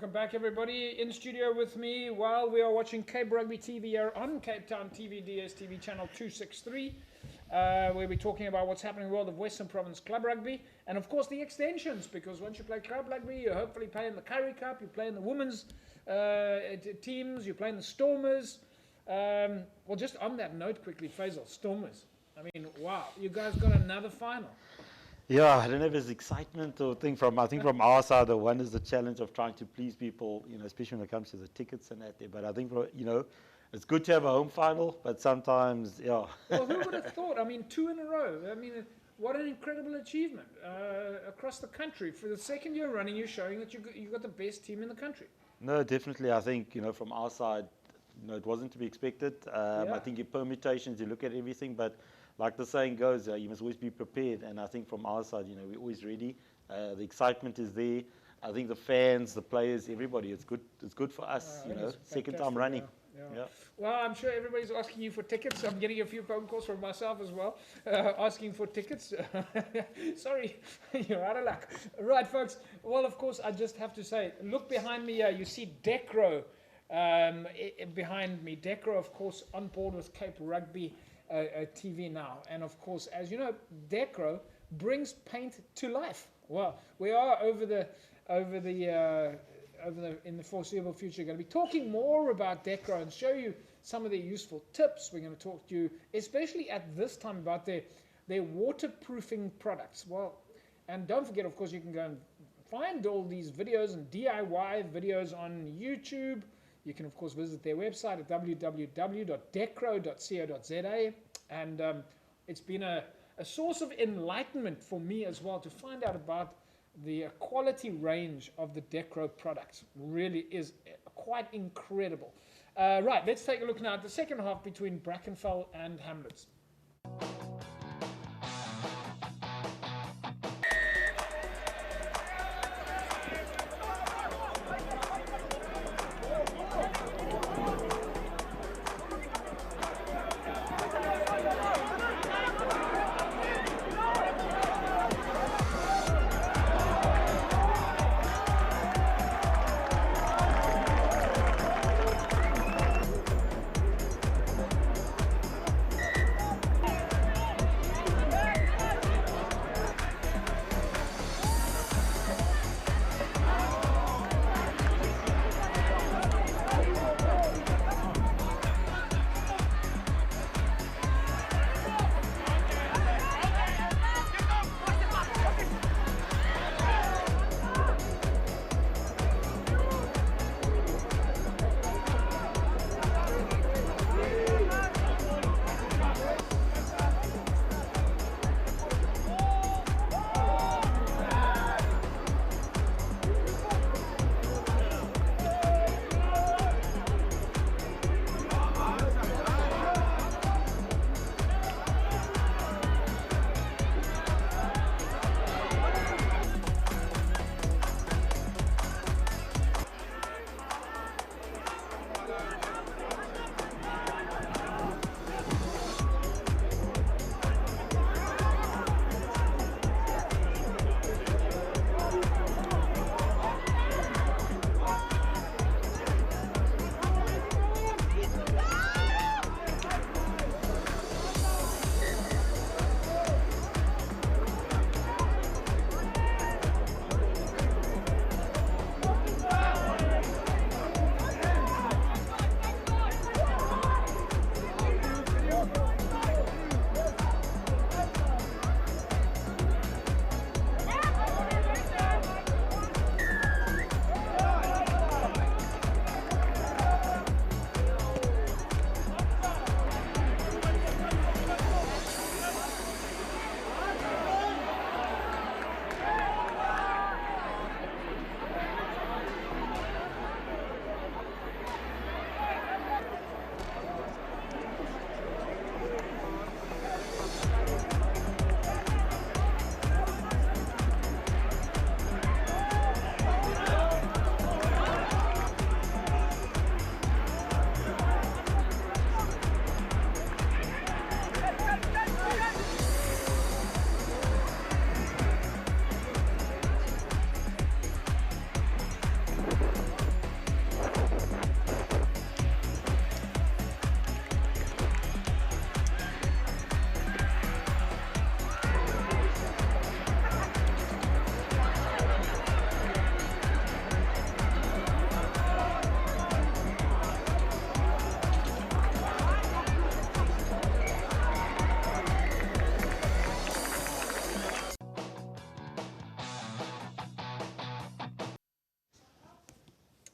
Welcome back, everybody. In studio with me while we are watching Cape Rugby TV here on Cape Town TV, DSTV channel 263. We'll be talking about what's happening in the world of Western Province Club Rugby and, of course, the extensions, because once you play Club Rugby, you hopefully play in the Currie Cup, you play in the women's teams, you play in the Stormers. Well, just on that note quickly, Faisal, Stormers. I mean, wow, you guys got another final. Yeah, I don't know if it's excitement or thing from, I think from our side, the one is the challenge of trying to please people, especially when it comes to the tickets and that there. But I think, it's good to have a home final, but sometimes, yeah. Well, who would have thought? I mean, 2 in a row. I mean, what an incredible achievement across the country. For the second year running, you're showing that you got the best team in the country. No, definitely. I think, from our side, it wasn't to be expected. I think in permutations, you look at everything, but like the saying goes, you must always be prepared. And I think from our side, we're always ready. The excitement is there. I think the fans, the players, everybody, it's good for us, second time running. Yeah. Well, I'm sure everybody's asking you for tickets. I'm getting a few phone calls from myself as well, asking for tickets. Sorry, you're out of luck. Right, folks. Well, of course, I just have to say, look behind me here. You see Decro behind me. Decro, of course, on board with Cape Rugby TV now. And, of course, as you know, Decro brings paint to life. Well, we are in the foreseeable future, going to be talking more about Decro and show you some of their useful tips. We're going to talk to you, especially at this time, about their waterproofing products. Well, and don't forget, of course, you can go and find all these videos and DIY videos on YouTube. You can, of course, visit their website at www.decro.co.za. And it's been a source of enlightenment for me as well to find out about the quality range of the Decro products. Really is quite incredible. Right, let's take a look now at the second half between Brackenfell and Hamlets.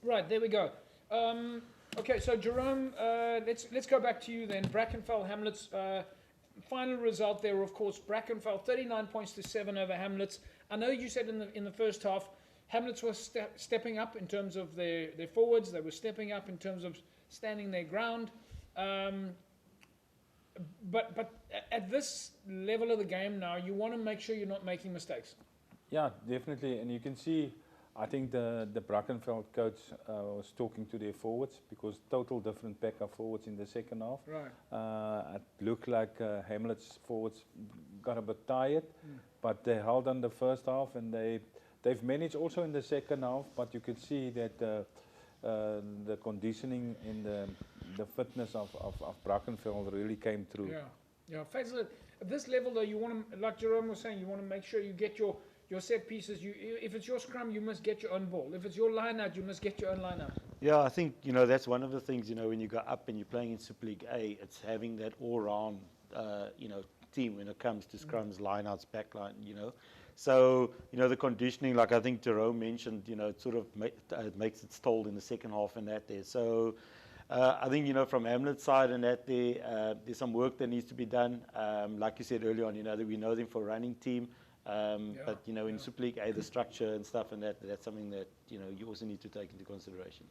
Right, there we go. Okay, so Jerome, let's go back to you then. Brackenfell, Hamlets, final result there, of course, Brackenfell 39 points to 7 over Hamlets. I know you said in the first half, Hamlets was stepping up in terms of their forwards. They were stepping up in terms of standing their ground. But at this level of the game now, you want to make sure you're not making mistakes. Yeah, definitely. And you can see, I think the Brackenfell coach was talking to their forwards because total different pack of forwards in the second half. Right. It looked like Hamlet's forwards got a bit tired, but they held on the first half and they've managed also in the second half. But you could see that the conditioning and the fitness of Brackenfell really came through. Yeah. Faisal, at this level though, you want to, like Jerome was saying, you want to make sure you get your set pieces. If it's your scrum, you must get your own ball. If it's your line out, you must get your own line out. Yeah, I think, that's one of the things, when you go up and you're playing in Super League A, it's having that all-round, team when it comes to scrums, line-outs, backline, So, the conditioning, like I think Jerome mentioned, it sort of makes its toll in the second half and that there. So, I think, from Hamlet's side and that there's some work that needs to be done. Like you said earlier on, that we know them for running team. But in Super League A, the structure and stuff and that's something that you also need to take into consideration.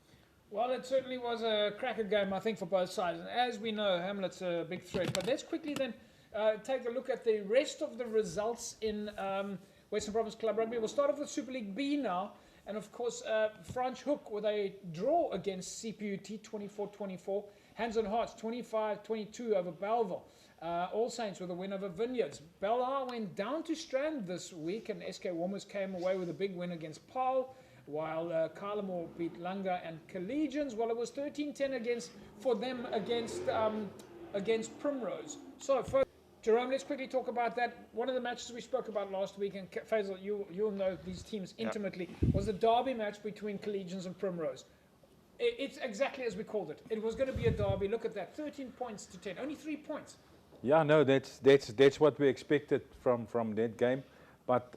Well, it certainly was a cracker game, I think, for both sides. And as we know, Hamlet's a big threat. But let's quickly then take a look at the rest of the results in Western Province Club Rugby. We'll start off with Super League B now. And of course, Franschhoek with a draw against CPUT 24-24. Hands on Hearts 25-22 over Belleville. All Saints with a win over Vineyards. Belhar went down to Strand this week, and SK Warmers came away with a big win against Paarl, while Carlamore beat Langa and Collegians. Well, it was 13-10 for them against Primrose. So, Jerome, let's quickly talk about that. One of the matches we spoke about last week, and Faisal, you'll know these teams intimately, was the derby match between Collegians and Primrose. It's exactly as we called it. It was going to be a derby. Look at that, 13 points to 10, only 3 points. Yeah, no, that's what we expected from that game. But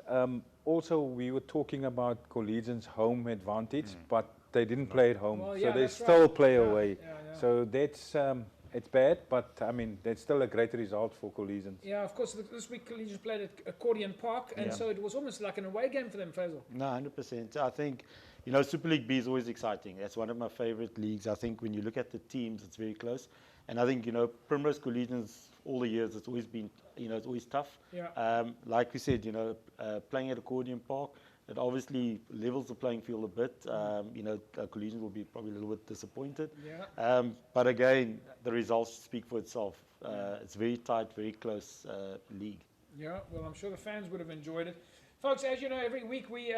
also we were talking about Collegians' home advantage, but they didn't play at home, Well, so they that's still right. play away. Yeah. So that's it's bad, but I mean that's still a great result for Collegians. Yeah, of course. This week Collegians played at Accordion Park, and so it was almost like an away game for them, Faisal. No, 100%. I think, Super League B is always exciting. That's one of my favorite leagues. I think when you look at the teams, it's very close. And I think, Primrose Collegians, all the years, it's always been, it's always tough. Yeah. Like we said, playing at Accordion Park, it obviously levels the playing field a bit. Collegians will be probably a little bit disappointed. Yeah. But again, the results speak for itself. It's very tight, very close league. Yeah, well, I'm sure the fans would have enjoyed it. Folks, as you know, every week we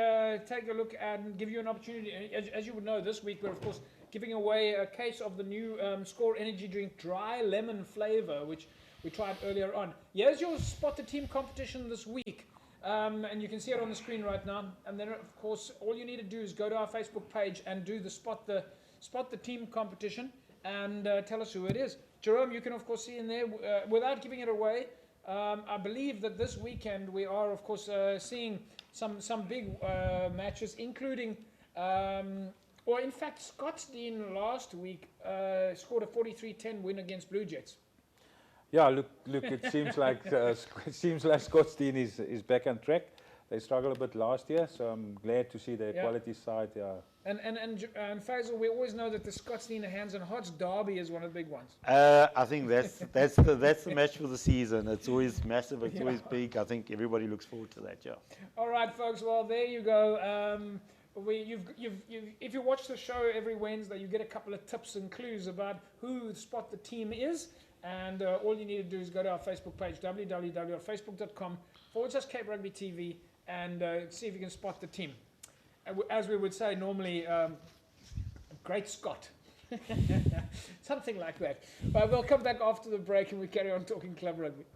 take a look and give you an opportunity. As you would know, this week we're, of course, giving away a case of the new Score Energy Drink Dry Lemon Flavor, which we tried earlier on. Here's your Spot the Team competition this week. And you can see it on the screen right now. And then, of course, all you need to do is go to our Facebook page and do the Spot the Team competition and tell us who it is. Jerome, you can, of course, see in there, without giving it away, I believe that this weekend we are, of course, seeing some big matches, including, or in fact, Scottsdene last week scored a 43-10 win against Blue Jets. Yeah, look! It seems like Scottsdene is back on track. They struggled a bit last year, so I'm glad to see their quality side. Yeah. And Faisal, we always know that the Scottsdene Hands and Hearts derby is one of the big ones. I think that's the match for the season. It's always massive. It's always big. I think everybody looks forward to that. Yeah. All right, folks. Well, there you go. If you watch the show every Wednesday, you get a couple of tips and clues about who Spot the Team is. And all you need to do is go to our Facebook page, www.facebook.com/Cape Rugby TV, and see if you can spot the team. As we would say normally, great Scott. Something like that. But we'll come back after the break and we carry on talking club rugby.